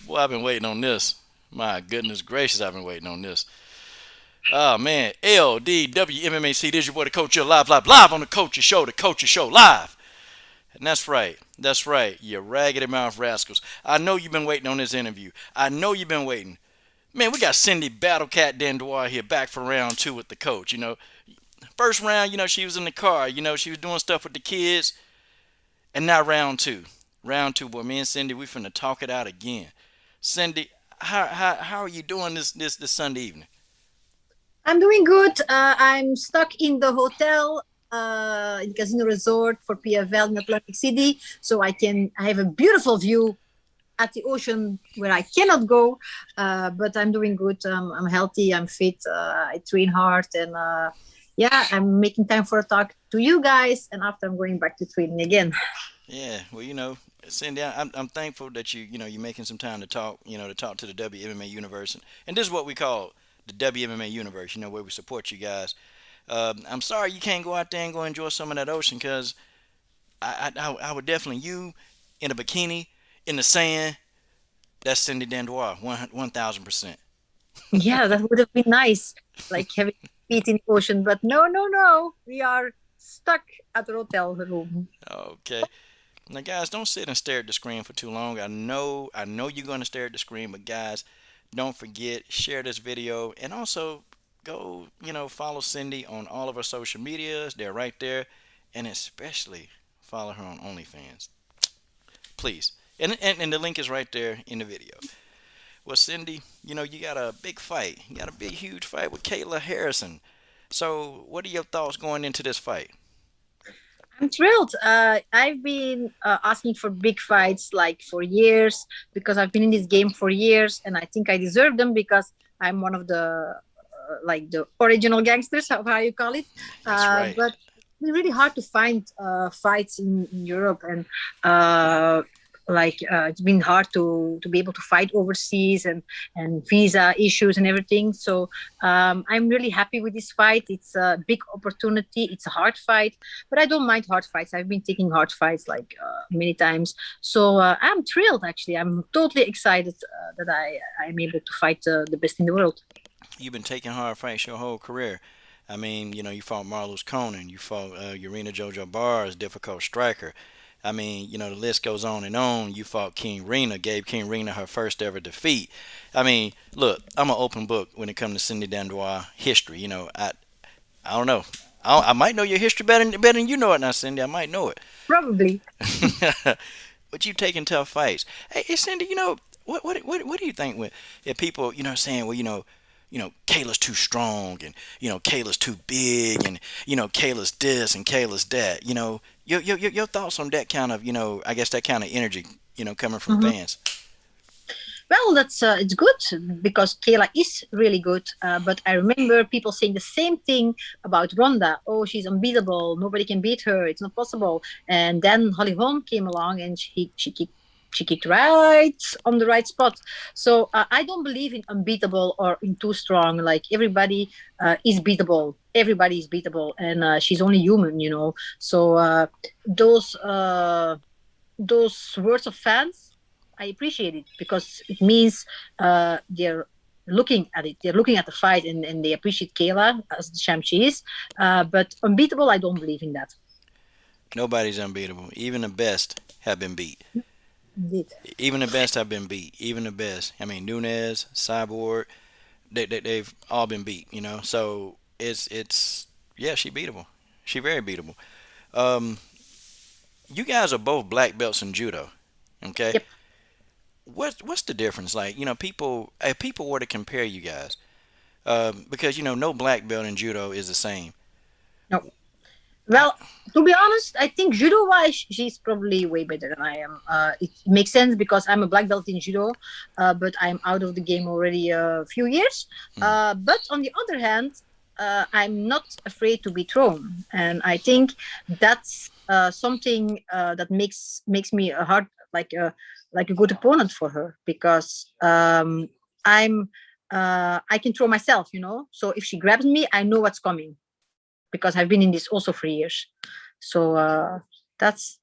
Boy, I've been waiting on this. My goodness gracious, I've been waiting on this. Oh man, LDWMMAC. This is your boy, the Coach. You're live on the Coach's Show, the Coach's Show live. And that's right, you raggedy mouth rascals. I know you've been waiting on this interview. I know you've been waiting. Man, we got Cindy Battlecat Dandois here back for round two with the coach. First round, she was in the car. She was doing stuff with the kids. And now round two. Round two, boy, me and Cindy, we finna talk it out again. Cindy, how are you doing this Sunday evening? I'm doing good. I'm stuck in the hotel in Casino Resort for PFL in Atlantic City, so I have a beautiful view at the ocean where I cannot go. But I'm doing good. I'm healthy. I'm fit. I train hard, and yeah, I'm making time for a talk to you guys. And after, I'm going back to training again. Yeah, well, Cindy, I'm thankful that you're making some time to talk, to talk to the WMMA universe, and this is what we call the WMMA universe, where we support you guys. I'm sorry you can't go out there and go enjoy some of that ocean, cause I would definitely you in a bikini in the sand. That's Cindy Dandois, 1,000%. Yeah, that would have been nice, like having feet in the ocean. But no, no, no. We are stuck at the hotel room. Okay. Now, guys, don't sit and stare at the screen for too long. I know you're going to stare at the screen, but guys, don't forget share this video and also go, follow Cindy on all of her social medias. They're right there, and especially follow her on OnlyFans, please. And the link is right there in the video. Well, Cindy, you got a big fight. You got a big, huge fight with Kayla Harrison. So, what are your thoughts going into this fight? I'm thrilled. I've been asking for big fights like for years because I've been in this game for years, and I think I deserve them because I'm one of the like the original gangsters, how you call it. That's right. But it's really hard to find fights in Europe, and uh, it's been hard to be able to fight overseas and visa issues and everything. So I'm really happy with this fight. It's a big opportunity. It's a hard fight, but I don't mind hard fights. I've been taking hard fights like many times. So I'm thrilled. Actually, I'm totally excited that I'm able to fight the best in the world. You've been taking hard fights your whole career. I mean, you fought Marlos Conan, you fought Urena Jojo Barrs, difficult striker. I mean, the list goes on and on. You fought King Rena, gave King Rena her first ever defeat. I mean, look, I'm an open book when it comes to Cindy Dandois history. I don't know. I might know your history better than you know it now, Cindy. I might know it. Probably. But you taking tough fights. Hey, Cindy, what do you think when if people saying, well, Kayla's too strong, and Kayla's too big, and Kayla's this and Kayla's that. Your thoughts on that kind of I guess that kind of energy coming from Mhm. fans. Well, that's it's good because Kayla is really good. But I remember people saying the same thing about Ronda. Oh, she's unbeatable. Nobody can beat her. It's not possible. And then Holly Holm came along and she kicked right on the right spot. So I don't believe in unbeatable or in too strong. Like everybody is beatable. Everybody is beatable, and she's only human. So those uh, those words of fans, I appreciate it because it means they're looking at it. They're looking at the fight and they appreciate Kayla as the champ she is. But unbeatable, I don't believe in that. Nobody's unbeatable. Even the best have been beat. Indeed. Even the best have been beat. Even the best. I mean, Nunez, Cyborg, they've all been beat. So it's yeah, she beatable. She very beatable. Um, you guys are both black belts in judo. Okay, Yep. what's the difference? Like, people if people were to compare you guys, because no black belt in judo is the same. No. I, Well, to be honest, I think judo wise, she's probably way better than I am. It makes sense because I'm a black belt in judo, but I'm out of the game already a few years. mm, But on the other hand, I'm not afraid to be thrown, and I think that's something that makes me a hard like a good opponent for her because I'm I can throw myself. So if she grabs me, I know what's coming because I've been in this also for years. So that's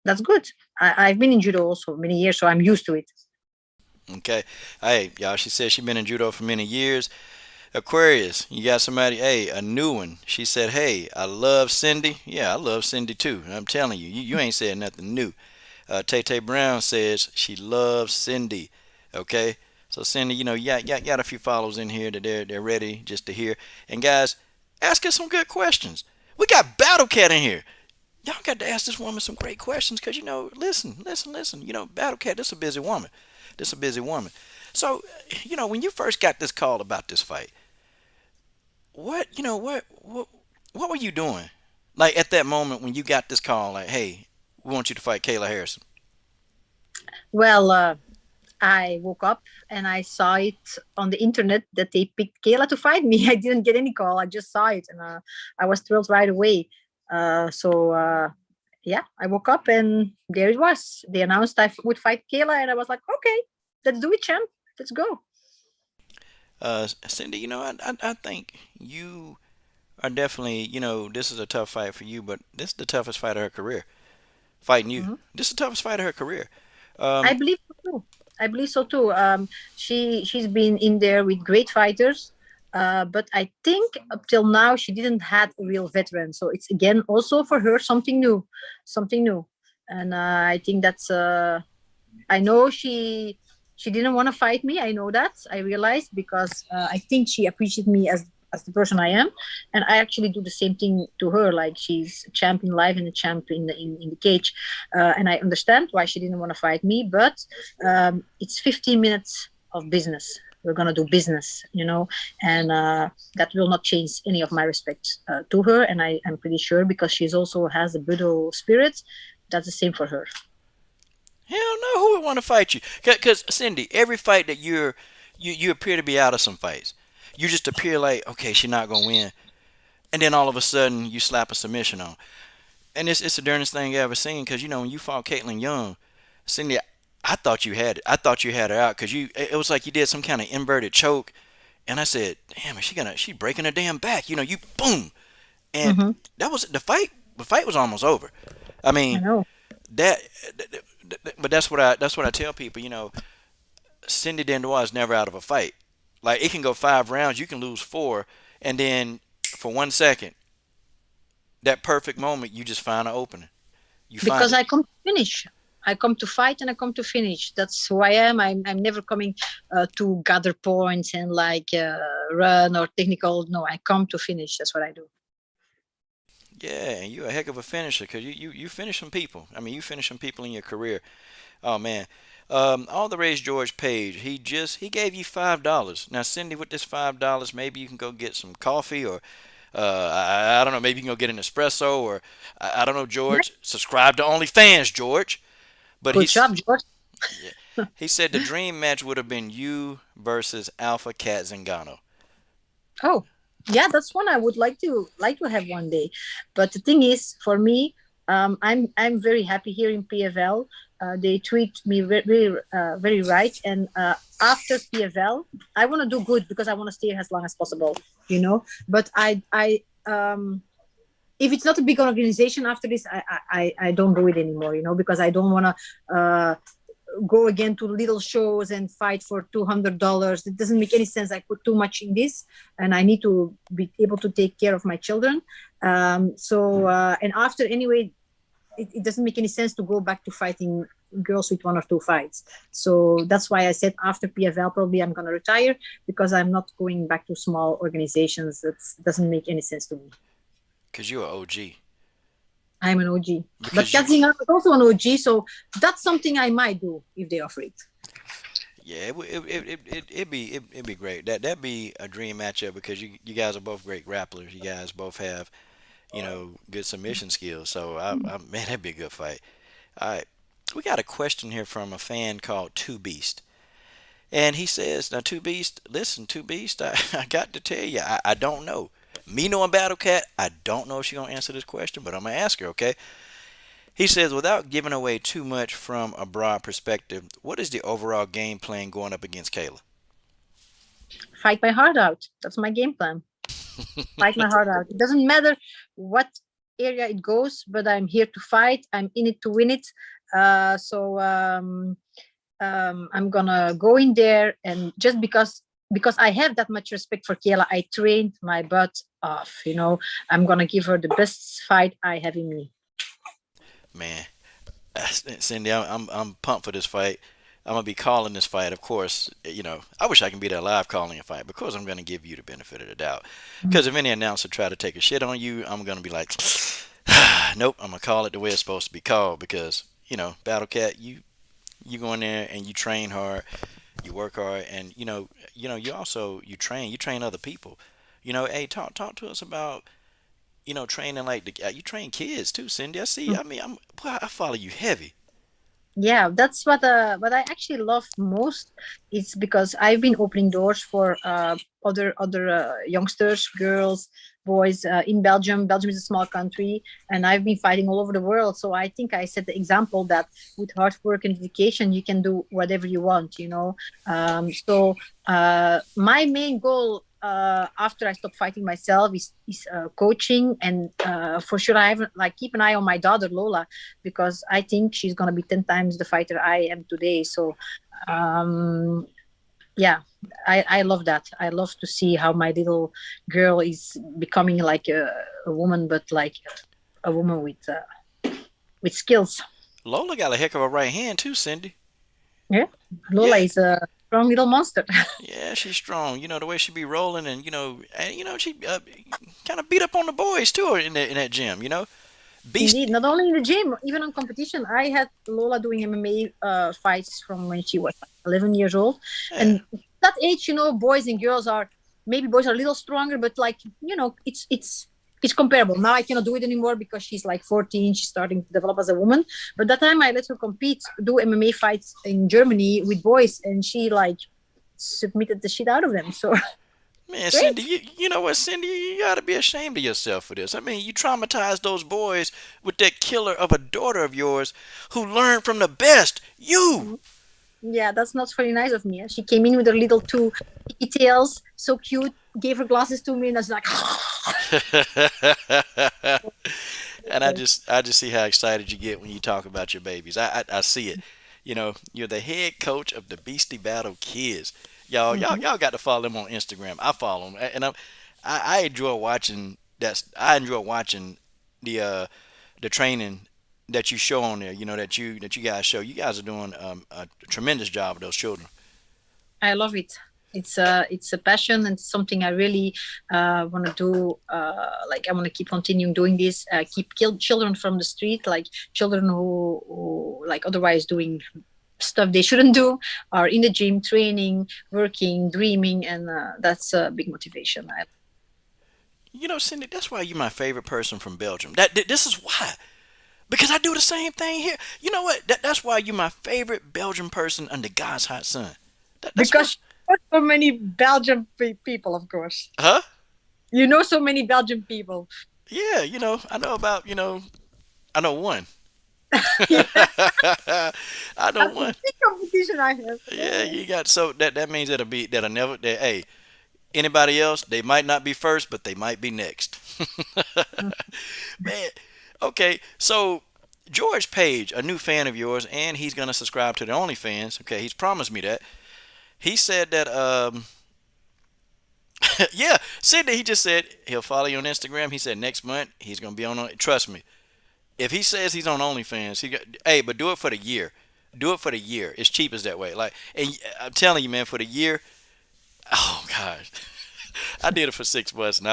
That's good. I've been in judo also many years, so I'm used to it. Okay. Hey, y'all, she said she been in judo for many years. Aquarius, you got somebody, hey, a new one. She said, hey, I love Cindy. Yeah, I love Cindy too. I'm telling you, you ain't said nothing new. Tay Tay Brown says she loves Cindy. Okay? So, Cindy, you got a few follows in here that they're ready just to hear. And, guys, ask us some good questions. We got Battle Cat in here. Y'all got to ask this woman some great questions because, listen. Battle Cat, this is a busy woman. This is a busy woman. So, when you first got this call about this fight, what were you doing? Like at that moment when you got this call, like, hey, we want you to fight Kayla Harrison. Well, I woke up and I saw it on the internet that they picked Kayla to fight me. I didn't get any call. I just saw it, and I was thrilled right away. Yeah, I woke up and there it was. They announced would fight Kayla, and I was like, okay, let's do it, champ. Let's go. Cindy, I think you are definitely, this is a tough fight for you, but this is the toughest fight of her career. Fighting you. Mhm. This is the toughest fight of her career. I Um, believe so too. I believe so too. She's been in there with great fighters, but I think up till now she didn't had a real veteran. So it's again also for her something new. And I think that's. I know she didn't want to fight me. I know that. I realized because I think she appreciates me as the person I am, and I actually do the same thing to her. Like she's a champ in life and a champ in the cage, and I understand why she didn't want to fight me. But it's 15 minutes of business. We're gonna do business, and that will not change any of my respect to her. And I'm pretty sure because she's also has a brutal spirit. That's the same for her. Hell no, who would want to fight you? Because Cindy, every fight that you appear to be out of some fights. You just appear like, okay, she's not gonna win, and then all of a sudden you slap a submission on. And it's the darndest thing I ever seen. Because when you fought Caitlin Young, Cindy, I thought you had it. I thought you had her out because it was like you did some kind of inverted choke, and I said, damn, she breaking her damn back. You boom, and Mm-hmm. that was the fight. The fight was almost over. I I mean know. that, but that's what I tell people. Cindy Dandois is never out of a fight. Like it can go 5 rounds, you can lose four, and then for 1 second, that perfect moment, you just find an opening. You find Because it. I come to finish. I come to fight and I come to finish. That's who I am. I'm never coming to gather points and like run or technical. No, I come to finish. That's what I do. Yeah, and you're a heck of a finisher because you finish some people. I mean, you finish some people in your career. Oh man, all the rage George Page. He gave you $5. Now, Cindy, with this $5, maybe you can go get some coffee or I don't know. Maybe you can go get an espresso or I don't know, Yeah. George. Subscribe to OnlyFans, George. But Good job, George. yeah, he said the dream match would have been you versus Alpha Cat Zingano. Oh, yeah, that's one I would like to have one day. But the thing is, for me, I'm very happy here in PFL. They treat me very right, and after PFL, I want to do good because I want to stay as long as possible. But if it's not a big organization after this, I don't do it anymore. Because I don't want to. Go again to little shows and fight for $200. It doesn't make any sense. I put too much in this, and I need to be able to take care of my children. And after anyway, it doesn't make any sense to go back to fighting girls with one or two fights. So that's why I said after PFL, probably I'm going to retire because I'm not going back to small organizations. That doesn't make any sense to me. Cause you're an OG. I'm an OG. But Because you Katzinga is also an OG, so that's something I might do if they offer it. Yeah, it'd be great. That'd be a dream matchup because you guys are both great grapplers. You guys both have good submission skills. So man, that'd be a good fight. All right, we got a question here from a fan called Two Beast, and he says, "Now, Two Beast, listen, Two Beast, I got to tell you, I don't know. Me knowing Battle Cat, I don't know if she's gonna answer this question, but I'm gonna ask her. Okay." He says, without giving away too much from a broad perspective, what is the overall game plan going up against Kayla? Fight my heart out. That's my game plan. Fight my heart out. It doesn't matter what area it goes, but I'm here to fight. I'm in it to win it. So I'm gonna go in there, and just because I have that much respect for Kayla, I trained my butt off. I'm gonna give her the best fight I have in me. Man, Cindy, I'm pumped for this fight. I'm gonna be calling this fight, of course. I wish I can be there live calling a fight because I'm gonna give you the benefit of the doubt. Because if any announcer try to take a shit on you, I'm gonna be like, nope. I'm gonna call it the way it's supposed to be called because Battle Cat, you go in there and you train hard, you work hard, and you train other people. Hey, talk to us about training like you train kids too, Cindy. I see. I mean, boy, I follow you heavy. Yeah, that's what I actually love most. It's because I've been opening doors for other youngsters, girls, boys in Belgium. Belgium is a small country, and I've been fighting all over the world. So I think I set the example that with hard work and dedication, you can do whatever you want. My main goal, after I stop fighting myself, is coaching, and for sure I have like keep an eye on my daughter Lola, because I think she's gonna be 10 times the fighter I am today. So um, yeah, I love that. I love to see how my little girl is becoming like a woman, but like a woman with skills. Lola got a heck of a right hand too, Cindy. Yeah, Lola Yeah, is a strong little monster. yeah, she's strong. The way she be rolling, and she kind of beat up on the boys too in that gym. Beast. Indeed, not only in the gym, even on competition. I had Lola doing MMA fights from when she was like 11 years old, Yeah, and that age, boys and girls are maybe boys are a little stronger, but like it's comparable. Now I cannot do it anymore because she's like 14. She's starting to develop as a woman. But that time I let her compete, do MMA fights in Germany with boys, and she like submitted the shit out of them. So man, Cindy, great. you know what, Cindy, you gotta be ashamed of yourself for this. I mean, you traumatized those boys with that killer of a daughter of yours who learned from the best. You. Yeah, that's not very nice of me. She came in with her little two tails, so cute. Gave her glasses to me, and I was like, And I just see how excited you get when you talk about your babies. I see it. You're the head coach of the Beastie Battle Kids. Y'all, y'all, Mhm. y'all got to follow them on Instagram. I follow them, and I enjoy watching that. I enjoy watching the uh, the training that you show on there. That you guys show. You guys are doing a tremendous job with those children. I love it. It's a passion and something I really want to do. Like I want to keep continuing doing this. Keep children from the street, like children who like otherwise doing stuff they shouldn't do, are in the gym, training, working, dreaming, and that's a big motivation. Cindy, that's why you're my favorite person from Belgium. This is why. Because I do the same thing here. You know what? That's why you're my favorite Belgian person under God's hot sun. That's why. Because you know so many Belgian people, of course. Huh? You know so many Belgian people. Yeah, I know about, I know one. Yeah, I know that's a one. big competition I have. Yeah, you got so that means that'll never hey, anybody else, they might not be first, but they might be next. Man, okay, so George Page, a new fan of yours, and he's gonna subscribe to the OnlyFans. Okay, he's promised me that. He said that yeah, Sydney, he just said he'll follow you on Instagram. He said next month he's gonna be on. Trust me, if he says he's on OnlyFans, hey, but do it for the year. Do it for the year. It's cheapest that way. Like, and I'm telling you, man, for the year. Oh gosh, I did it for 6 months, and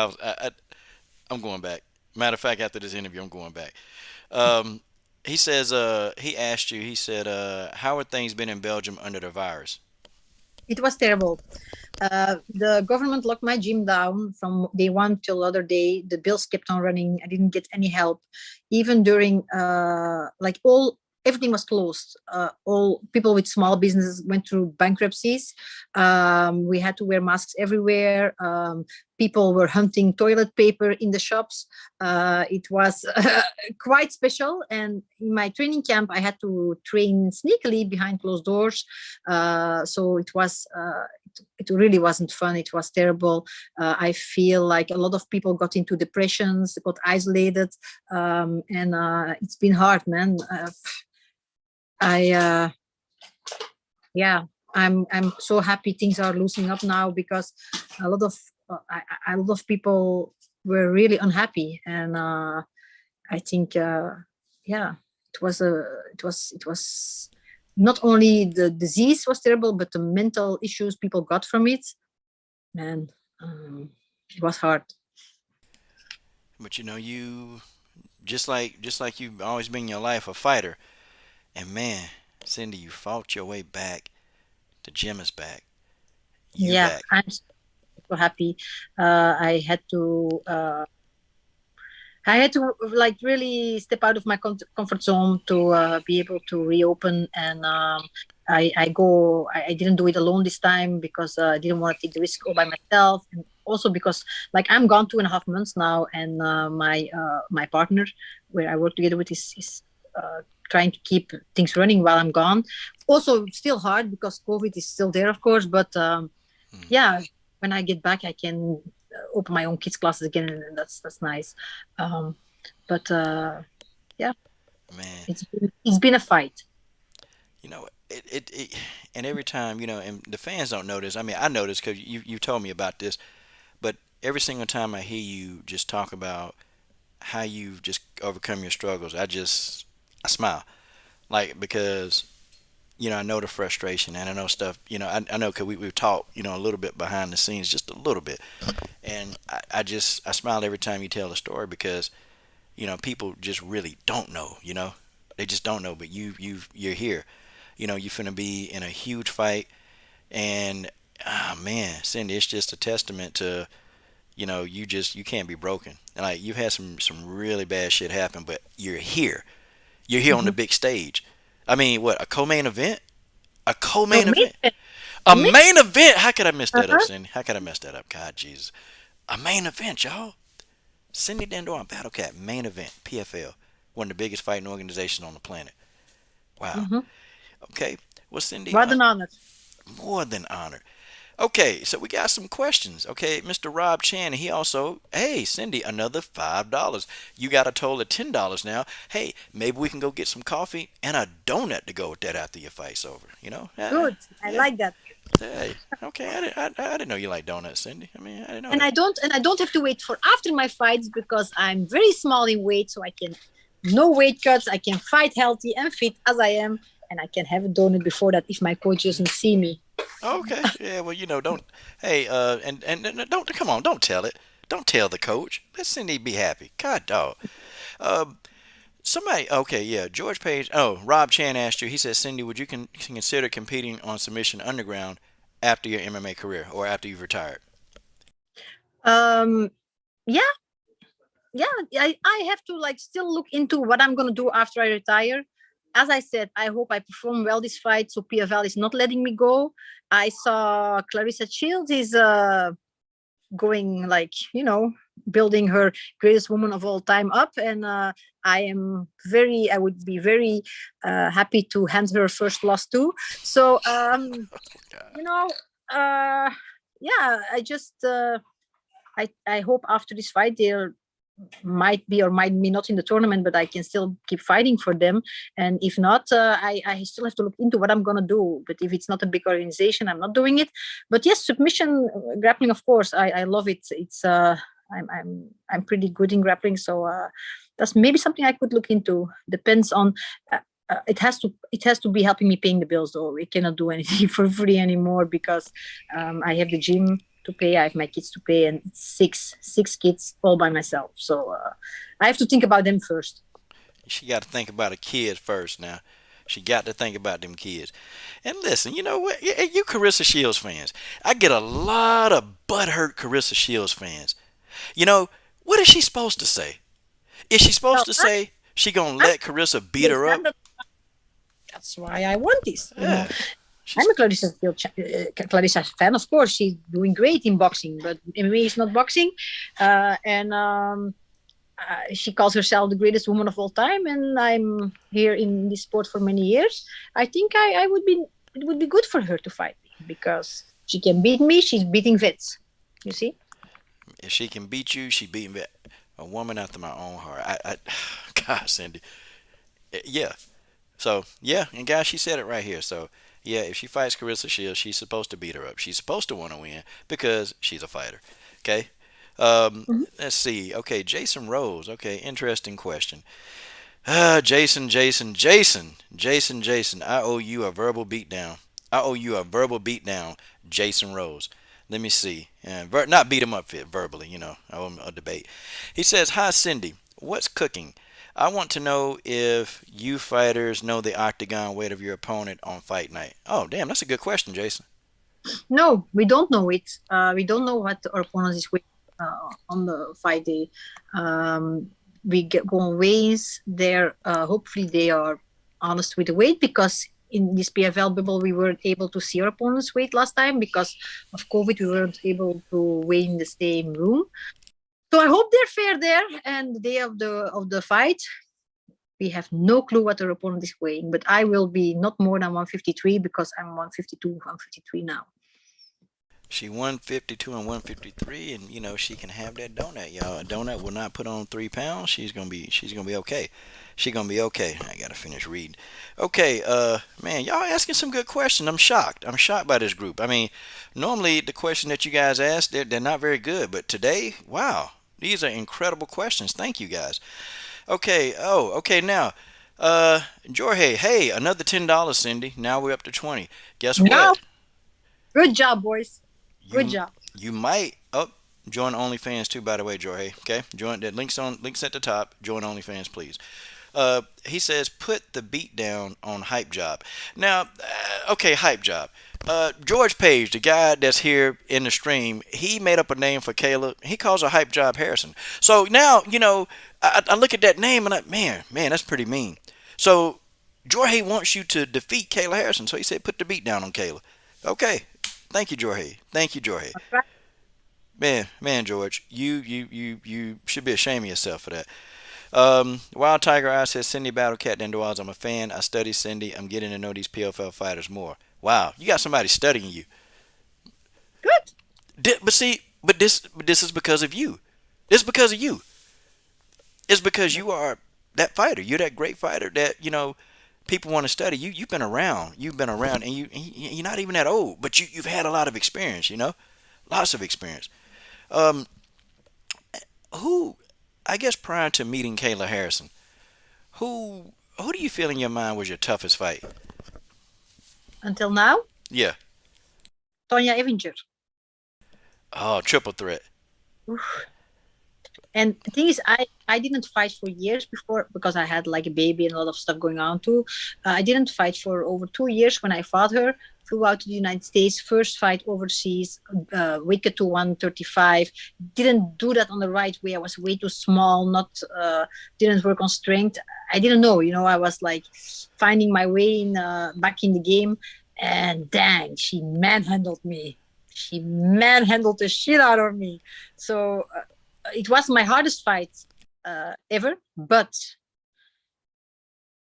I'm going back. Matter of fact, after this interview, I'm going back. Um, he says, he asked you. He said, how are things been in Belgium under the virus? It was terrible. The government locked my gym down from day one till the other day. The bills kept on running. I didn't get any help, even during like all everything was closed. All people with small businesses went through bankruptcies. We had to wear masks everywhere. people were hunting toilet paper in the shops. It was quite special. And in my training camp, I had to train sneakily behind closed doors. So it really wasn't fun. It was terrible. I feel like a lot of people got into depressions, got isolated, and it's been hard, man. I Yeah, I'm so happy things are loosening up now, because a lot of a lot of people were really unhappy, and I think yeah, it was not only the disease was terrible, but the mental issues people got from it, and it was hard. But you just like you've always been in your life a fighter. And man, Cindy, you fought your way back. The gym is back. You Yeah, back. I'm so happy. I had to. Like really step out of my comfort zone to be able to reopen, and I didn't do it alone this time, because I didn't want to take the risk all by myself, and also because like I'm gone 2.5 months now, and my partner, where I work together with, is trying to keep things running while I'm gone. Also, still hard because COVID is still there, of course, but Mm, yeah, when I get back, I can open my own kids classes again, and that's nice. Um, but yeah, man, it's been a fight. and every time and the fans don't know this. I mean, I know this because you told me about this. But every single time I hear you just talk about how you've just overcome your struggles, I smile, like, because I know the frustration, and I know stuff. I know because we've talked, a little bit behind the scenes, just a little bit, and I smile every time you tell the story, because people just really don't know. They just don't know. But you're here. You're finna be in a huge fight, and man, Cindy, it's just a testament to you can't be broken. And like, you've had some really bad shit happen, but you're here. You're here on the Mhm. big stage. I mean, what, a co-main event? A No, co-main event? maybe, A maybe, main event? How could I mess that up, uh-huh. Cindy? How could I mess that up? God, Jesus. A main event, y'all. Cindy Dandois, Battle Cat, main event, PFL. One of the biggest fighting organizations on the planet. Wow. Hmm. Okay. Well, Cindy, What an honor. more than honored. Okay, so we got some questions. Okay, Mr. Rob Chan, he also, hey, Cindy, another $5. You got a total of $10 now. Hey, maybe we can go get some coffee and a donut to go with that after your fight's over. Good. I Yeah. like that. Hey, okay. I didn't know you like donuts, Cindy. I mean, I didn't know And that. I don't have to wait for after my fights, because I'm very small in weight, so I can no weight cuts. I can fight healthy and fit as I am, and I can have a donut before that if my coach doesn't see me. Okay, yeah. Well, don't. Hey, and don't come on. Don't tell it. Don't tell the coach. Let Cindy be happy. God, dog. Um, Somebody, okay, yeah, George Page. Oh, Rob Chan asked you. He said, Cindy, would you consider competing on Submission Underground after your MMA career or after you've retired? Um, yeah, yeah. I have to like still look into what I'm gonna do after I retire. As I said, I hope I perform well this fight, so PFL is not letting me go. I saw Clarissa Shields is going like building her greatest woman of all time up, and I would be very happy to hand her first loss too. So you know uh yeah, I hope after this fight there might be or might be not in the tournament, but I can still keep fighting for them. And if not, I still have to look into what I'm gonna do. But if it's not a big organization, I'm not doing it. But yes, submission grappling, of course, I love it. It's I'm pretty good in grappling, so that's maybe something I could look into. Depends on. It has to be helping me paying the bills, though. We cannot do anything for free anymore, because I have the gym to pay, I have my kids to pay, and it's six kids all by myself. So I have to think about them first. She got to think about a kid first now. She got to think about them kids. And listen, you know what? You Carissa Shields fans, I get a lot of butthurt Carissa Shields fans. You know, what is she supposed to say? Is she supposed Well, to say she gonna I'm let Carissa beat this, her up? that's why I want this. Yeah. She's I'm a Clarissa fan, of course. She's doing great in boxing, but MMA is not boxing. And she calls herself the greatest woman of all time. And I'm here in this sport for many years. I think I would be. It would be good for her to fight me because she can beat me. She's beating vets. You see? if she can beat you, she beat me. A woman after my own heart. God, Cindy. Yeah. So yeah, and guys, she said it right here. So yeah, if she fights Carissa Shields, she's supposed to beat her up. She's supposed to want to win because she's a fighter. Okay. Mhm. Let's see. Okay, Jason Rose. Okay, interesting question. Jason. I owe you a verbal beatdown. I owe you a verbal beatdown, Jason Rose. Let me see. And not beat him up verbally, I owe him a debate. He says, "Hi Cindy, what's cooking? I want to know if you fighters know the octagon weight of your opponent on fight night." Oh, damn, that's a good question, Jason. No, we don't know it. We don't know what our opponent is with on the fight day. We go on weighs there. Hopefully, they are honest with the weight because in this PFL bubble we weren't able to see our opponent's weight last time because of COVID. We weren't able to weigh in the same room. So I hope they're fair there. And the day of the fight, we have no clue what our opponent is weighing. But I will be not more than 153 because I'm 152, 153 now. She 152 and 153, and she can have that donut, y'all. A donut will not put on 3 pounds. She's gonna be okay. She's gonna be okay. I gotta finish reading. Okay, man, y'all asking some good questions. I'm shocked. I'm shocked by this group. I mean, normally the question that you guys ask, they're not very good, but today, wow, these are incredible questions. Thank you guys. Okay. Oh, okay. Now, Jorge, hey, another $10, Cindy. Now we're up to 20. Guess Now, what? good job, boys. Good You job. you might join OnlyFans too. By the way, Jorge. Okay, join that links at the top. Join OnlyFans, please. He says put the beat down on Hype Job. Now, okay, Hype Job. George Page, the guy that's here in the stream, he made up a name for Kayla. He calls her Hype Job Harrison. So now, I look at that name and man, that's pretty mean. So Jorge wants you to defeat Kayla Harrison. So he said put the beat down on Kayla. Okay. Thank you, Jorge. Thank you, Jorge. Right. Man, George, you should be ashamed of yourself for that. Wild Tiger Eye says Cindy Battle Cat Dandois. I'm a fan. I study Cindy. I'm getting to know these PFL fighters more. Wow, you got somebody studying you. Good. But see, but this is because of you. This is because of you. It's because you are that fighter. You're that great fighter that people want to study. You've been around. You've been around, and you're not even that old, but you've had a lot of experience. Lots of experience. Um, who, I guess, prior to meeting Kayla Harrison, who do you feel in your mind was your toughest fight? Until now, Yeah. Tonya Evinger. Oh, triple threat. Oof. And the thing is, I didn't fight for years before because I had like a baby and a lot of stuff going on too. I didn't fight for over 2 years when I fought her. Flew out to the United States, first fight overseas, weight cut to 135. Didn't do that on the right way. I was way too small, not didn't work on strength. I didn't know, I was like finding my way in back in the game. And dang, she manhandled me. She manhandled the shit out of me. So it was my hardest fight ever, but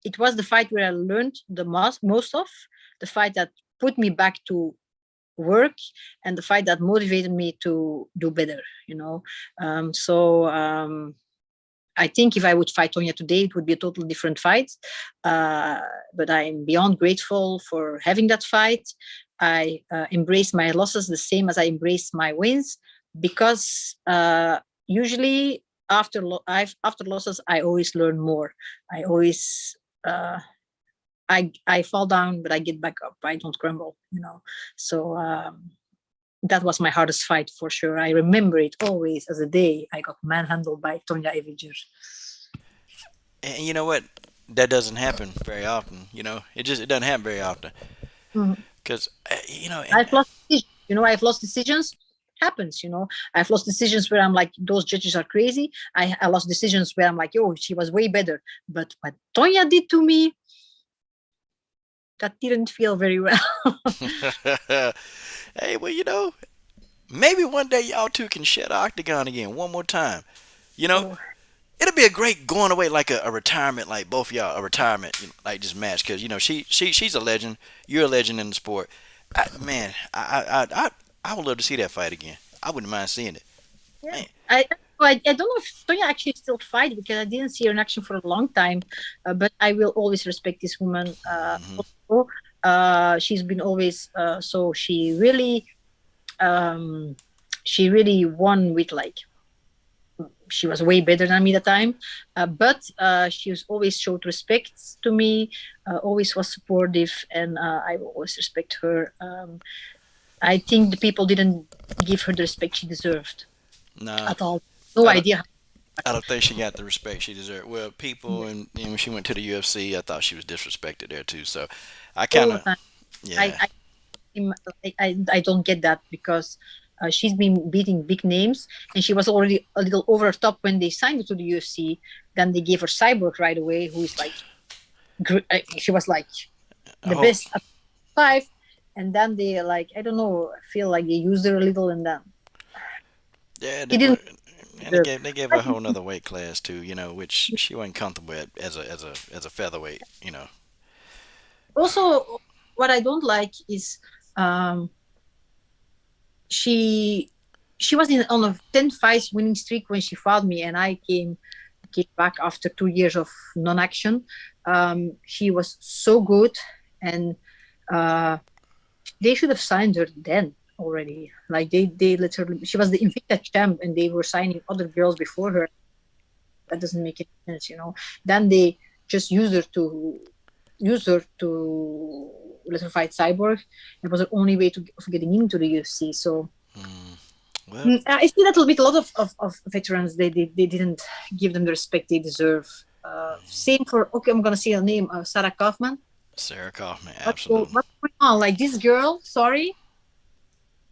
it was the fight where I learned the most of, the fight that put me back to work, and the fight that motivated me to do better, So I think if I would fight Tonya today, it would be a totally different fight. But I'm beyond grateful for having that fight. I embrace my losses the same as I embrace my wins because usually after losses, I always learn more. I always I fall down, but I get back up. I don't crumble. So that was my hardest fight for sure. I remember it always as a day I got manhandled by Tonya Evinger. And you know what? That doesn't happen very often. It doesn't happen very often. Mhm. Because I've lost decisions. I've lost decisions. Happens. I've lost decisions where I'm like, those judges are crazy. I lost decisions where I'm like, oh, she was way better. But what Tonya did to me, that didn't feel very well. Hey, well, maybe one day y'all two can share the octagon again one more time. You know, Oh, it'll be a great going away, like a retirement, like both of y'all a retirement, like just match. Because she's a legend, you're a legend in the sport. Man, I would love to see that fight again. I wouldn't mind seeing it, yeah. man. I don't know if Tonya actually still fight because I didn't see her in action for a long time. But I will always respect this woman. Hmm. Also, she's been always so um, she really won with like she was way better than me at the time. But she was always showed respect to me, always was supportive, and I will always respect her. I think the people didn't give her the respect she deserved Nah, at all. No I don't. idea. I don't think she got the respect she deserved. Well, people, Yeah. and when she went to the UFC, I thought she was disrespected there too. So, I kind All the of, time. I, yeah. I I don't get that because she's been beating big names and she was already a little over the top when they signed her to the UFC. Then they gave her Cyborg right away, who is like she was like I the hope. best at 5, and then they like I don't know, I feel like they used her a little, and then Yeah, he they were, didn't and deserve. they gave her a whole nother weight class too. Which she wasn't comfortable at as a featherweight. Also, what I don't like is um, she she was on a 10 fights winning streak when she fought me, and I came back after 2 years of non-action. She was so good, and uh, they should have signed her then already. Like they literally, she was the Invicta champ, and they were signing other girls before her. That doesn't make any sense. Then they just used her to let her fight Cyborg. It was the only way of getting into the UFC. So Mm, well, I see that a little bit. A lot of veterans, they didn't give them the respect they deserve. Same for, okay, I'm gonna say her name, Sarah Kaufman. Sarah Kaufman, absolutely. What's going on? Like this girl, sorry,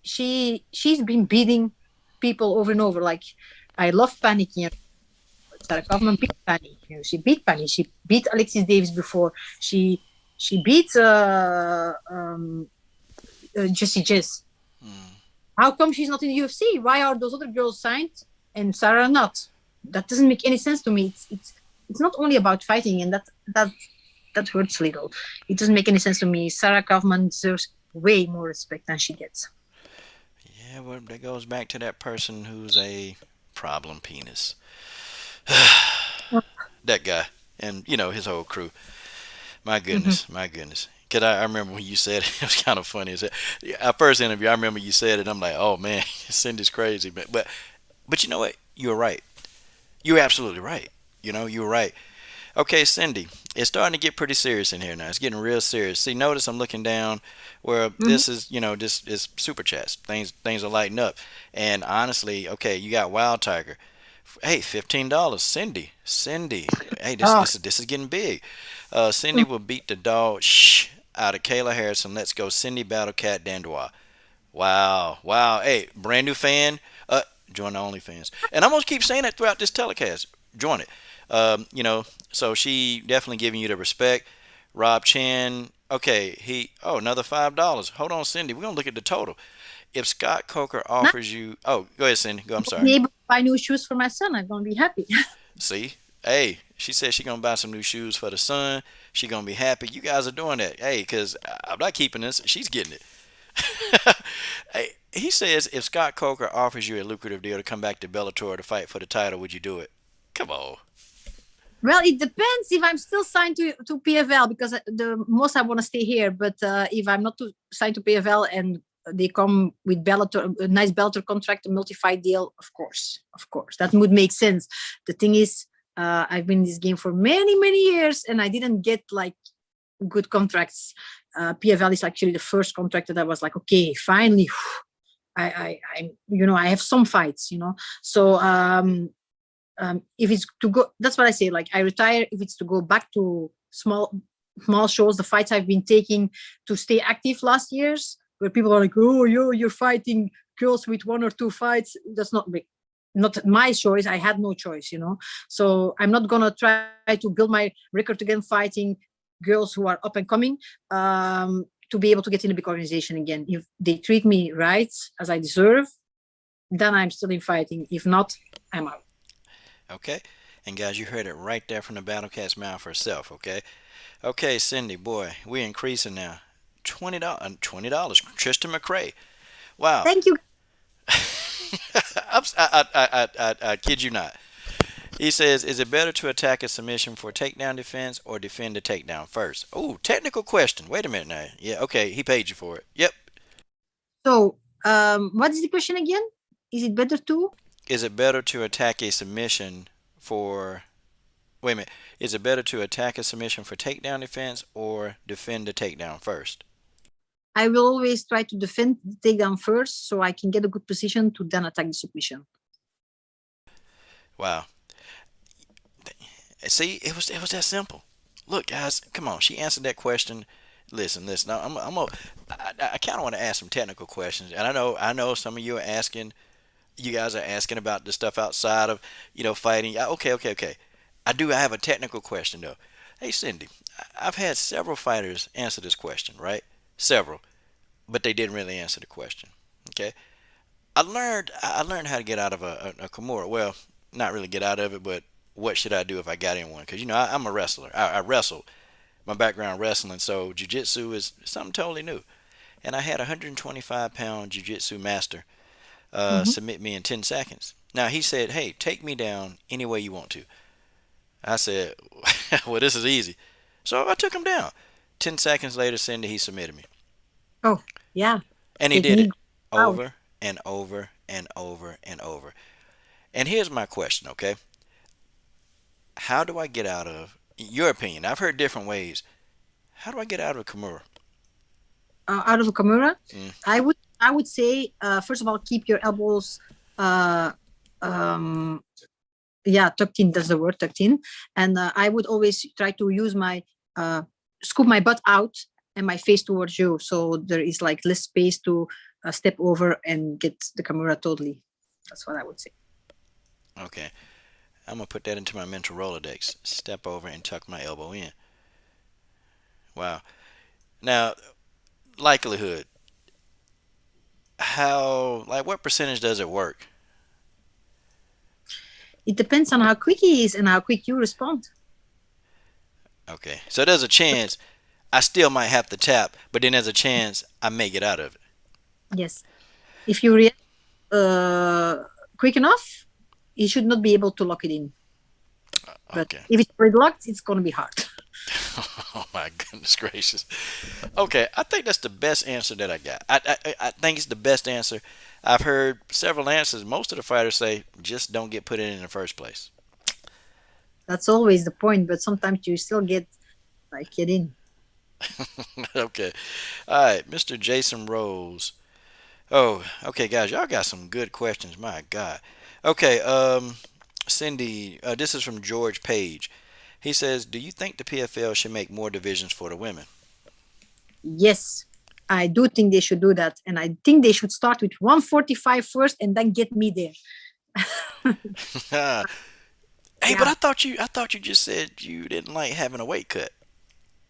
she's been beating people over and over. Like I love panicking. Sarah Kaufman beat Pani. She beat Pani. She beat Alexis Davis before. She beat Jessie Jess. Mm, How come she's not in the UFC? Why are those other girls signed and Sarah not? That doesn't make any sense to me. It's not only about fighting, and that hurts a little. It doesn't make any sense to me. Sarah Kaufman deserves way more respect than she gets. yeah, well, that goes back to that person who's a problem penis. That guy, and his whole crew. My Mm-hmm. goodness, my goodness. Cause I remember when you said it, it was kind of funny. Our first interview, I remember you said it. I'm like, oh man, Cindy's crazy, but you know what? You're right. You're absolutely right. You're right. Okay, Cindy, it's starting to get pretty serious in here now. It's getting real serious. See, notice I'm looking down where Mm-hmm. this is, this is super chats. Things are lighting up. And honestly, okay, you got Wild Tiger. Hey, $15, Cindy. Hey, this Oh, this is this is getting big. Cindy mm, will beat the dog out of Kayla Harrison. Let's go, Cindy Battle Cat Dandois. Wow, wow. Hey, brand new fan. Join the OnlyFans, and I'm gonna keep saying that throughout this telecast. Join it. So she definitely giving you the respect. Rob Chan. Okay, another $5. Hold on, Cindy. We're gonna look at the total. If Scott Coker nice. offers you, go ahead, Cindy. Go. I'm sorry. Be able to buy new shoes for my son. I'm gonna be happy. See, hey, she said she gonna buy some new shoes for the son. She gonna be happy. You guys are doing that. Hey, cause I'm not keeping this. She's getting it. Hey, he says if Scott Coker offers you a lucrative deal to come back to Bellator to fight for the title, would you do it? Come on. Well, it depends if I'm still signed to PFL because the most I want to stay here. But if I'm not signed to PFL and they come with Bellator, a nice Bellator contract, a multi-fight deal, of course, that would make sense. The thing is, I've been in this game for many, many years, and I didn't get like good contracts. PFL is actually the first contract that I was like, okay, finally, I have some fights. So if it's to go, that's what I say. Like I retire if it's to go back to small shows, the fights I've been taking to stay active last years, where people are like, oh, you're fighting girls with 1 or 2 fights. That's not my choice. I had no choice. So I'm not gonna try to build my record again fighting girls who are up and coming, to be able to get in a big organization again. If they treat me right as I deserve, then I'm still in fighting. If not, I'm out. Okay. And guys, you heard it right there from the Battle Cat's mouth herself. Okay. Okay, Cindy, boy, we're increasing now. $20. $20. Tristan McCrae. Wow. Thank you. I kid you not. He says, "Is it better to attack a submission for takedown defense or defend the takedown first?" Oh, technical question. Wait a minute now. Yeah, okay, he paid you for it. Yep. So, what is the question again? Is it better to? Is it better to attack a submission for? Wait a minute. Is it better to attack a submission for takedown defense or defend the takedown first? I will always try to defend the takedown first so I can get a good position to then attack the submission. Wow. See, it was that simple. Look, guys, come on. She answered that question. Listen, listen. I kind of want to ask some technical questions, and I know some of you are asking. You guys are asking about the stuff outside of fighting. Okay, okay, okay. I have a technical question though. Hey, Cindy, I've had several fighters answer this question, right? Several, but they didn't really answer the question. Okay. I learned how to get out of a Kimura. Well, not really get out of it, but what should I do if I got in one? Because I'm a wrestler. I wrestled. My background wrestling, so jiu-jitsu is something totally new. And I had a 125-pound jiu-jitsu master Mm-hmm. submit me in 10 seconds. Now he said, "Hey, take me down any way you want to." I said, "Well, this is easy." So I took him down. 10 seconds later, Cindy, he submitted me. Oh, yeah. And he did Technique it out. over and over and over and over. And here's my question, okay? How do I get out of, in your opinion, I've heard different ways. How do I get out of a Kimura? Out of a Kimura, Mm, I would say, first of all, keep your elbows, uh, um, yeah, tucked in. That's the word, tucked in. And I would always try to use my uh, scoop my butt out and my face towards you, so there is like less space to step over and get the Kimura totally. That's what I would say. okay. I'm going to put that into my mental Rolodex. Step over and tuck my elbow in. Wow. Now, likelihood. Like, what percentage does it work? It depends on how quick he is and how quick you respond. Okay. So there's a chance I still might have to tap, but then there's a chance I may get out of it. Yes, if you react uh, quick enough, he should not be able to lock it in. But Okay. if it's already locked, it's going to be hard. Oh my goodness gracious. Okay, I think that's the best answer that I got. I think it's the best answer. I've heard several answers. Most of the fighters say just don't get put in the first place. That's always the point, but sometimes you still get in. Okay. All right, Mr. Jason Rose. Oh, okay, guys, y'all got some good questions. My God. Okay, Cindy, this is from George Page. He says, "Do you think the PFL should make more divisions for the women?" Yes, I do think they should do that. And I think they should start with 145 first and then get me there. Hey, but Yeah, I thought you just said you didn't like having a weight cut.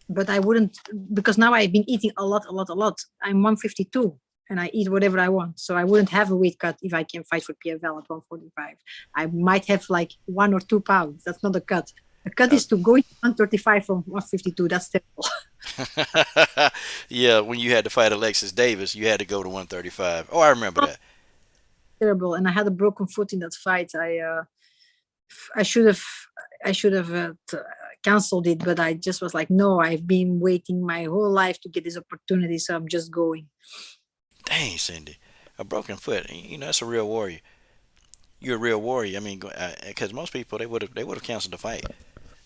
but I wouldn't, because now I've been eating a lot, a lot, a lot. I'm 152 and I eat whatever I want. So I wouldn't have a weight cut if I can fight for PFL at 145. I might have like 1 or 2 pounds. That's not a cut. A cut Uh, is to go to 135 from 152. That's terrible. yeah, when you had to fight Alexis Davis, you had to go to 135. Oh, I remember that. Terrible. And I had a broken foot in that fight. I should have I should have canceled it, but I just was like, no, I've been waiting my whole life to get this opportunity, so I'm just going. Dang, Cindy, a broken foot. That's a real warrior. You're a real warrior. I mean, because most people they would have canceled the fight.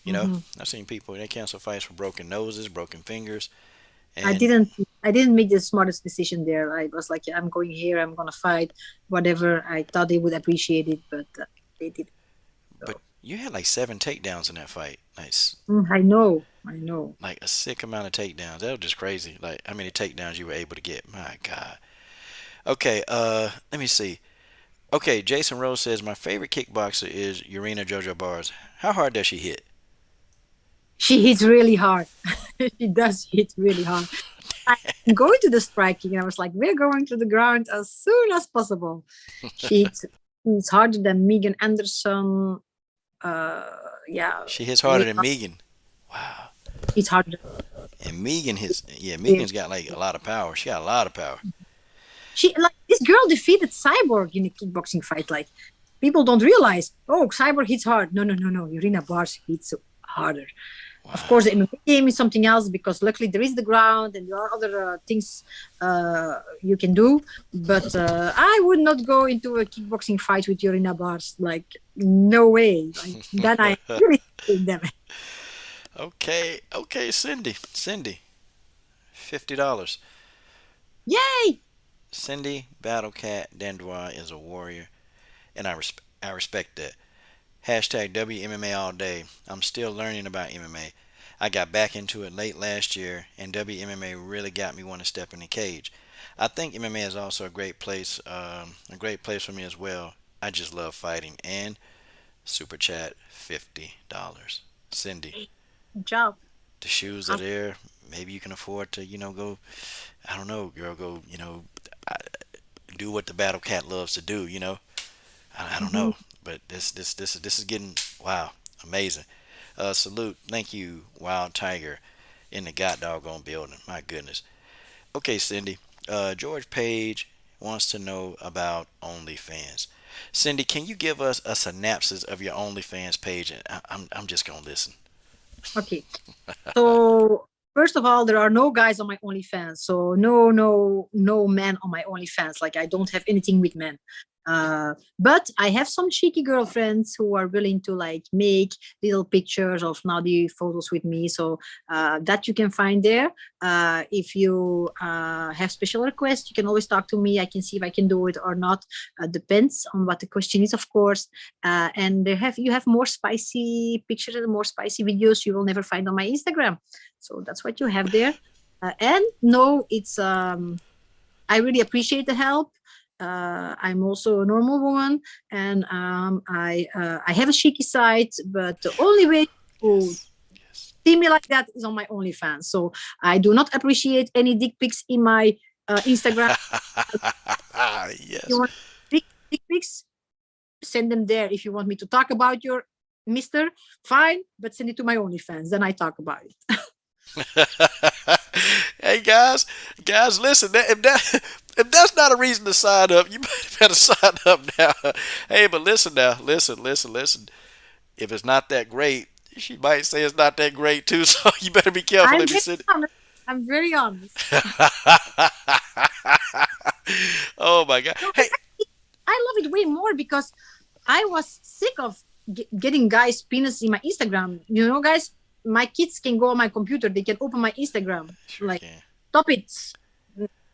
Hmm. I've seen people they cancel fights for broken noses, broken fingers, I and didn't I didn't make the smartest decision there. I was like, yeah, I'm going here, I'm gonna fight, whatever. I thought they would appreciate it, but they did. but So you had like 7 takedowns in that fight. Nice, I know. like a sick amount of takedowns. That was just crazy. Like how many takedowns you were able to get. My God. Okay, let me see. Okay, Jason Rose says my favorite kickboxer is Urena Jojo Bars. How hard does she hit? She hits really hard. She does hit really hard. I'm going to the striking, and I was like, we're going to the ground as soon as possible. She hits harder than Megan Anderson. Uh, yeah, She hits harder way than hard. Megan. Wow. It's harder. And Megan hits. Yeah, Yeah. Megan's got like a lot of power. She got a lot of power. She like this girl defeated Cyborg in a kickboxing fight. Like people don't realize. Oh, Cyborg hits hard. No, no, no, no. Urina Bars hits harder. Of course, Wow. the MMA game is something else because luckily there is the ground and there are other things you can do. But I would not go into a kickboxing fight with Urina Bars. Like no way. Like then I really hate them. Okay, okay, Cindy. Cindy, $50. Yay! Cindy Battlecat Dandois is a warrior, and I respect that. Hashtag WMMA all day. I'm still learning about MMA. I got back into it late last year, and WMMA really got me want to step in the cage. I think MMA is also a great place for me as well. I just love fighting. And super chat $50. Cindy, Good job. the shoes are Um, there. Maybe you can afford to, go. I don't know, girl. Go, I- do what the Battle Cat loves to do. I don't mhm. know, but this is getting wow, amazing. Salute, thank you, Wild Tiger, in the god doggone building. My goodness. Okay, Cindy. George Page wants to know about OnlyFans. Cindy, can you give us a synopsis of your OnlyFans page? And I'm just gonna listen. Okay. So first of all, there are no guys on my OnlyFans. So no men on my OnlyFans. Like I don't have anything with men. But I have some cheeky girlfriends who are willing to like make little pictures of naughty photos with me. So that you can find there. If you have special requests, you can always talk to me. I can see if I can do it or not. Depends on what the question is, of course. And you have more spicy pictures and more spicy videos you will never find on my Instagram. So that's what you have there. And no, it's I really appreciate the help. I'm also a normal woman, and I have a cheeky side, but the only way to Yes, yes. see me like that is on my OnlyFans. So I do not appreciate any dick pics in my Instagram. If you Yes. want dick pics, send them there. If you want me to talk about your Mister, fine, but send it to my OnlyFans. Then I talk about it. Hey guys, listen. If that's not a reason to sign up, you better sign up now. Hey, but listen now, listen. If it's not that great, she might say it's not that great too. So you better be careful I'm if you very send. honest. I'm very honest. Oh my God. No, Hey. I love it way more because I was sick of getting guys' penis in my Instagram. You know, guys, my kids can go on my computer. They can open my Instagram. Sure Like, can. stop it.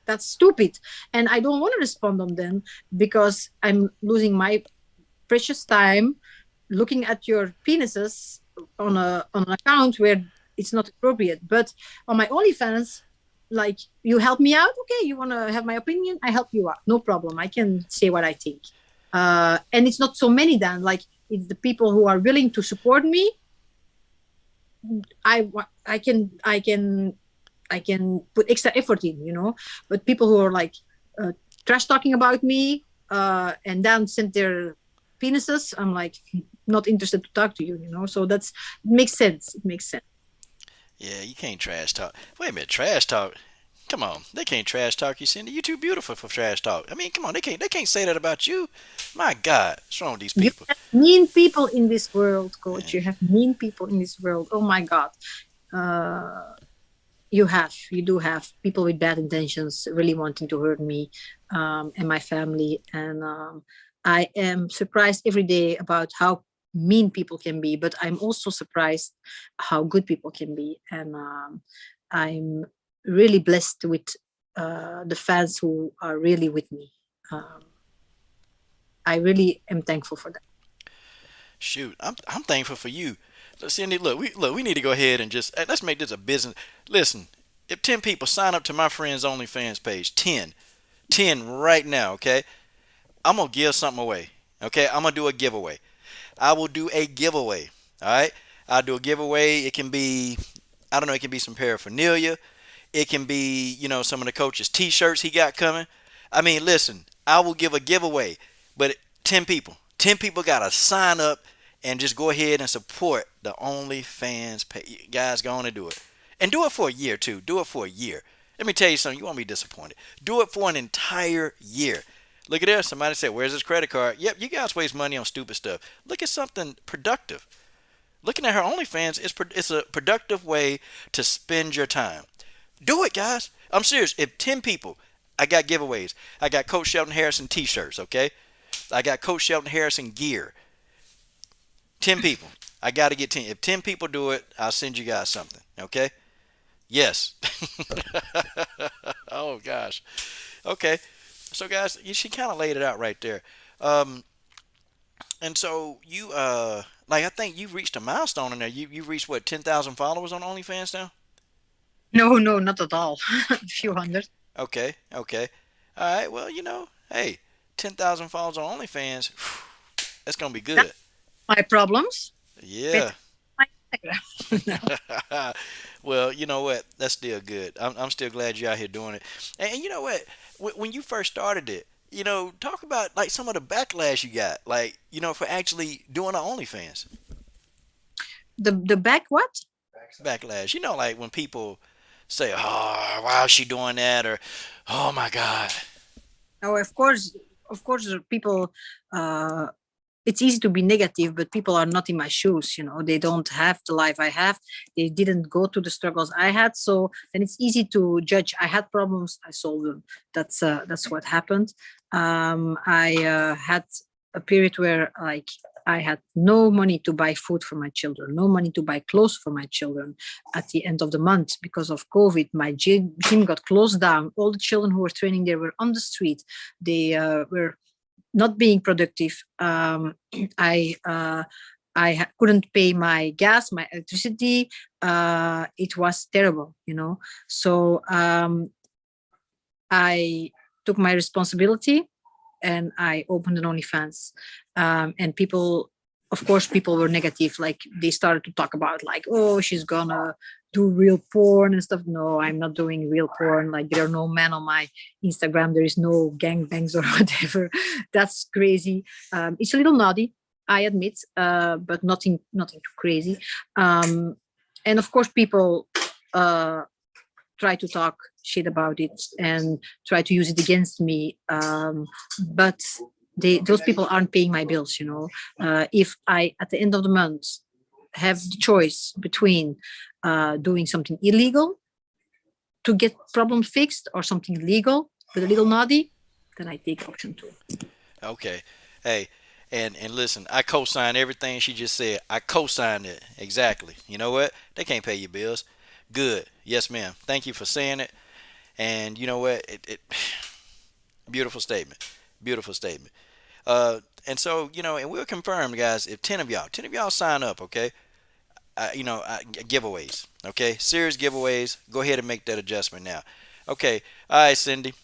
That's stupid. And I don't want to respond on them because I'm losing my precious time looking at your penises on an account where it's not appropriate. But on my OnlyFans, like you help me out, okay, you want to have my opinion, I help you out, no problem, I can say what I think. And it's not so many then, like it's the people who are willing to support me. I i can i can i can put extra effort in, but people who are like uh, trash talking about me and then send their penises, I'm like not interested to talk to you, so that's it makes sense, it makes sense. Yeah, you can't trash talk. Wait a minute, trash talk. Come on, they can't trash talk you, Cindy. You too beautiful for trash talk. I mean, come on, they can't say that about you. My God, what's wrong with these You people? have mean people in this world, coach. Man, You have mean people in this world. Oh my God. Uh, you do have people with bad intentions really wanting to hurt me and my family. And I am surprised every day about how mean people can be, but I'm also surprised how good people can be. And I'm really blessed with the fans who are really with me. Um, I really am thankful for that. shoot, I'm thankful for you. Cindy, look, we need to go ahead and just let's make this a business. Listen, if 10 people sign up to my friends OnlyFans page, 10 right now, okay, I'm gonna give something away. Okay, I'm gonna do a giveaway. I will do a giveaway. All right. I'll do a giveaway. It can be, I don't know, it can be some paraphernalia. It can be, some of the coaches' T-shirts he got coming. I mean, listen, I will give a giveaway, but 10 people. 10 people got to sign up and just go ahead and support the OnlyFans page. Guys, go on and do it. And do it for a year, too. Do it for a year. Let me tell you something. You won't be disappointed. Do it for an entire year. Look at there. Somebody said, where's his credit card? Yep, you guys waste money on stupid stuff. Look at something productive. Looking at her OnlyFans it's a productive way to spend your time. Do it, guys. I'm serious. If 10 people, I got giveaways. I got Coach Shelton Harrison t-shirts, okay? I got Coach Shelton Harrison gear. 10 people. I got to get 10. If 10 people do it, I'll send you guys something, okay? Yes. Oh, gosh. Okay. So, guys, she kind of laid it out right there. Um, and so you, like, I think you've reached a milestone in there. You reached, what, 10,000 followers on OnlyFans now? No, no, not at all. A few hundred. Okay, okay. All right, well, hey, 10,000 followers on OnlyFans, that's going to be That's good. my problems Yeah. with my Instagram. Well, you know what? That's still good. I'm still glad you're out here doing it. And you know what? When you first started it, talk about like some of the backlash you got, like, for actually doing the OnlyFans. The back what? Backlash. Like when people say, oh, why is she doing that? Or, oh my God. Oh, of course, people. Uh, it's easy to be negative, but people are not in my shoes. They don't have the life I have. They didn't go to the struggles I had. So then it's easy to judge. I had problems. I solved them. That's what happened. I had a period where like I had no money to buy food for my children, no money to buy clothes for my children at the end of the month because of COVID. My gym got closed down. All the children who were training there were on the street. They were not being productive. I couldn't pay my gas, my electricity. It was terrible, So I took my responsibility and I opened an OnlyFans. And people, of course, people were negative. Like they started to talk about like, oh, she's gonna do real porn and stuff. No, I'm not doing real porn. Like there are no men on my Instagram. There is no gangbangs or whatever. That's crazy. It's a little naughty, I admit, but nothing too crazy. And of course, people try to talk shit about it and try to use it against me. But those people aren't paying my bills. If I, at the end of the month, have the choice between doing something illegal to get problem fixed or something legal but a little naughty, then I take option two. Okay. Hey, and listen, I co-sign everything she just said. I co-signed it exactly. You know what? They can't pay your bills. Good. Yes, ma'am. Thank you for saying it. And you know what? Beautiful statement. Beautiful statement. And so and we'll confirm, guys. If 10 of y'all sign up, okay. Giveaways. Okay, serious giveaways. Go ahead and make that adjustment now. Okay. All right, Cindy.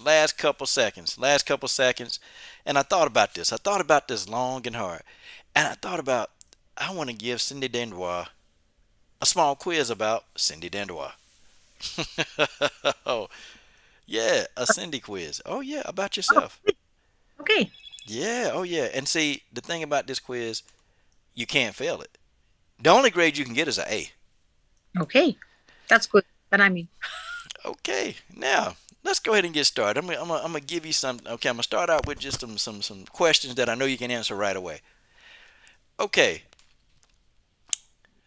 Last couple seconds. Last couple seconds. And I thought about this. I thought about this long and hard. And I thought about I want to give Cindy Dandois a small quiz about Cindy Dandois. Oh, yeah, a Cindy quiz. Oh, yeah, about Oh, yourself. okay. Yeah, oh, yeah. And see, the thing about this quiz, you can't fail it. The only grade you can get is an A. Okay. That's good. But I mean, Okay, now let's go ahead and get started. I'm gonna give you some. Okay, I'm gonna start out with just some questions that I know you can answer right away. Okay,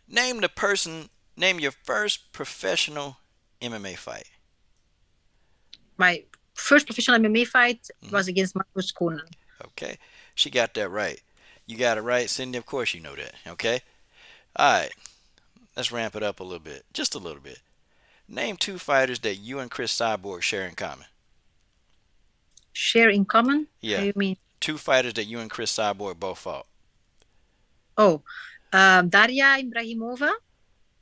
name the person. Name your first professional MMA fight. my first professional MMA fight Hmm. was against Marcus Conan. Okay, she got that right. You got it right, Cindy. Of course you know that. Okay. All right, let's ramp it up a little bit, just a little bit. Name two fighters that you and Chris Cyborg share in common. Share in common? How Yeah, you mean? two fighters that you and Chris Cyborg both fought. Oh, Daria Ibrahimova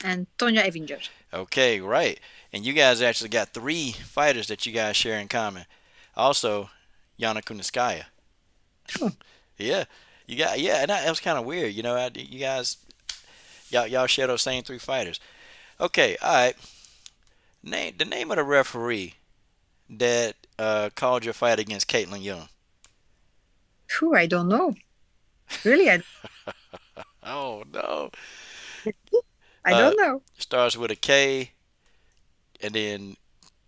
and Tonya Evinger. Okay, right. And you guys actually got three fighters that you guys share in common. Also, Yana Kuniskaya. Oh, Yeah, you got yeah, and that was kind of weird. You guys. Y'all share those same three fighters. Okay, all right. Name of the referee that called your fight against Caitlin Young. Phew, I don't know. Really, Oh no. I Uh, don't know. Starts with a K and then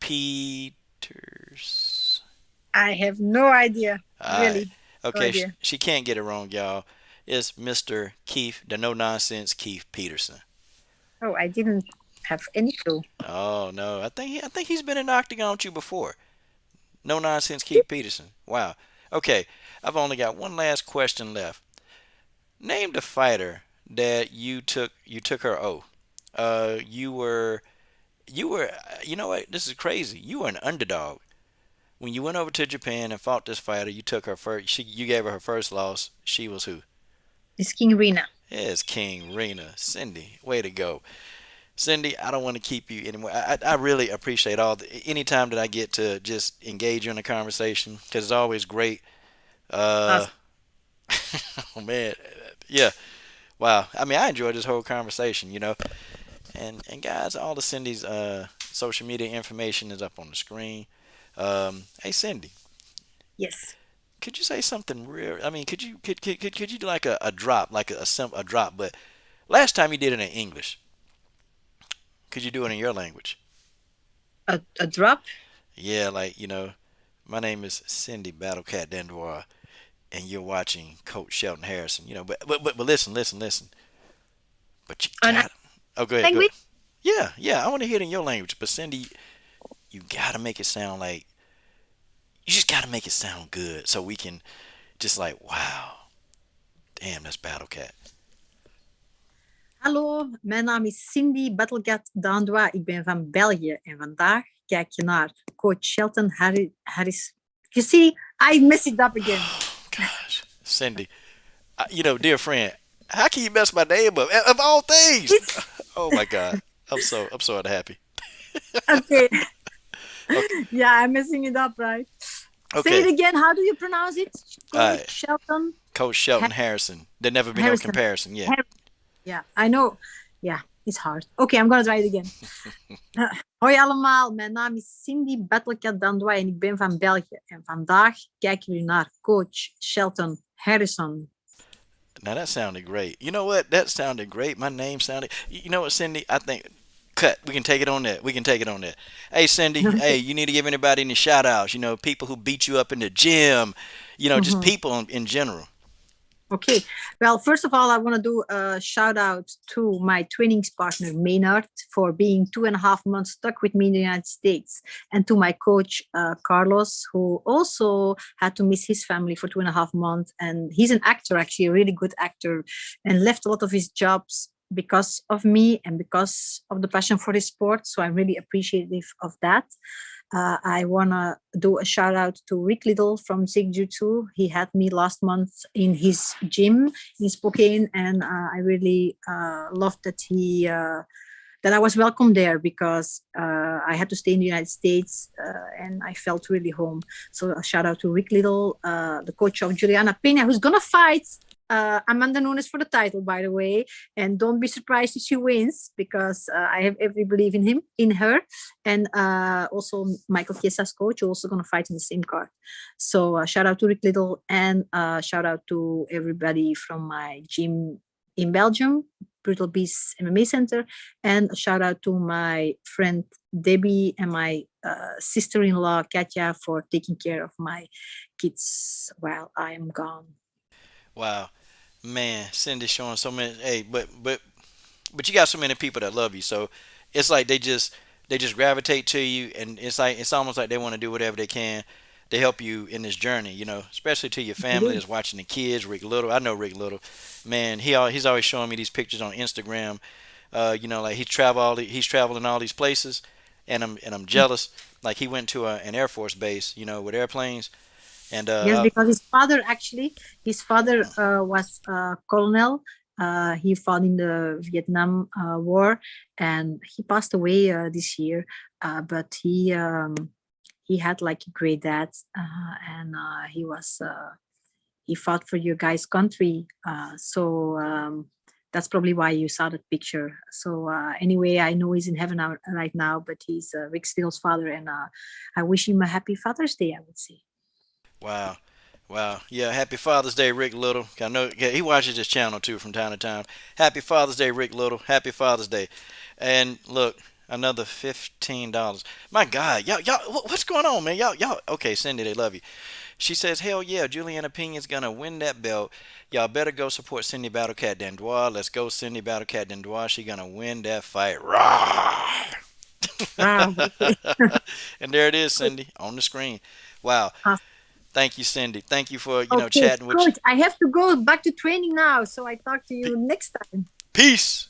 Peters. I have no idea. All right. Really, no Okay, idea. she can't get it wrong, y'all. It's Mr. Keith, the no nonsense Keith Peterson. Oh, I didn't have any clue. Oh no, I think he's been in octagon with you before. No nonsense Keith Peterson. Wow. Okay, I've only got one last question left. Name the fighter that you took her O. You were you know what? This is crazy. You were an underdog when you went over to Japan and fought this fighter. You took her first. You gave her first loss. She was who? It's King Rena. It's King Rena. Cindy, way to go. Cindy, I don't want to keep you anymore. I really appreciate any time that I get to just engage you in a conversation because it's always great. Uh, Awesome. oh man, yeah, wow. I mean, I enjoyed this whole conversation, and guys, all the Cindy's social media information is up on the screen. Hey Cindy, Yes. could you say something real? I mean, could you do like a drop, like a drop? But last time you did it in English, could you do it in your language? A drop. Yeah, like my name is Cindy Battlecat Dandois, and you're watching Coach Shelton Harrison. But listen. But you An got. Oh, go ahead, go ahead. language. Yeah. I want to hear it in your language. But Cindy, you gotta make it sound like you just gotta make it sound good, so we can just like, wow, damn, that's Battlecat. Hallo, mijn naam is Cindy Battlecat Dandois. Ik ben van België en vandaag kijk je naar coach Shelton Harris. You see, I messed it up again. Gosh, Cindy, dear friend, how can you mess my name up? Of all things. It's Oh my God, I'm so unhappy. okay. Okay, Yeah, I'm messing it up, right? Say it okay, again. How do you pronounce it? all Coach right. Shelton Coach Shelton Harrison. There never be no Harrison. comparison. Yeah. Yeah, I know. Yeah, it's hard. Okay, I'm gonna try it again. Hoi allemaal, mijn naam is Cindy Battlecat Dandois en ik ben van België. En vandaag kijken jullie naar coach Shelton Harrison. Now that sounded great. You know what? That sounded great. My name sounded. You know what, Cindy? I think cut. We can take it on that. We can take it on that. Hey, Cindy. Hey, you need to give anybody any shout outs. People who beat you up in the gym. Just Mhm. people in general. Okay. Well, first of all, I want to do a shout out to my trainings partner, Maynard, for being 2.5 months stuck with me in the United States, and to my coach, Carlos, who also had to miss his family for 2.5 months. And he's an actor, actually, a really good actor, and left a lot of his jobs because of me and because of the passion for his sport. So I'm really appreciative of that. I want to do a shout out to Rick Little from Zig Jutsu. He had me last month in his gym in Spokane, and I really loved that I was welcome there because I had to stay in the United States and I felt really home. So a shout out to Rick Little, the coach of Juliana Pena, who's gonna fight Amanda Nunes for the title, by the way. And don't be surprised if she wins because I have every belief in her. And also Michael Chiesa's coach, also going to fight in the same card. So shout out to Rick Little and shout out to everybody from my gym in Belgium, Brutal Beast MMA Center. And a shout out to my friend Debbie and my sister-in-law Katya for taking care of my kids while I am gone. Wow, man, Cindy showing so many. Hey, but you got so many people that love you. So it's like they just gravitate to you, and it's almost like they want to do whatever they can to help you in this journey. Especially to your family that's watching the kids. Rick Little, I know Rick Little, man. He's always showing me these pictures on Instagram. Like he's traveled in all these places, and I'm jealous. Like he went to an Air Force base, with airplanes, and Yes, because his father was a colonel. He fought in the Vietnam War, and he passed away this year. But he had like a great dad, and he fought for your guys' country. So That's probably why you saw that picture. So anyway, I know he's in heaven right now, but he's Rick Steele's father, and I wish him a happy Father's Day, I would say. Wow. Wow. Yeah, happy Father's Day, Rick Little. I know yeah, he watches this channel too from time to time. Happy Father's Day, Rick Little. Happy Father's Day. And look, another $15. My God, y'all, what's going on, man? Y'all. Okay, Cindy, they love you. She says, hell yeah, Juliana Pena's gonna win that belt. Y'all better go support Cindy Battlecat Dandois. Let's go, Cindy Battlecat Dandois. She gonna win that fight. Rah! Wow. Okay. And there it is, Cindy, on the screen. Wow. Thank you, Cindy. Thank you for Okay, chatting with you. coach. I have to go back to training now, so I talk to you next time. Peace.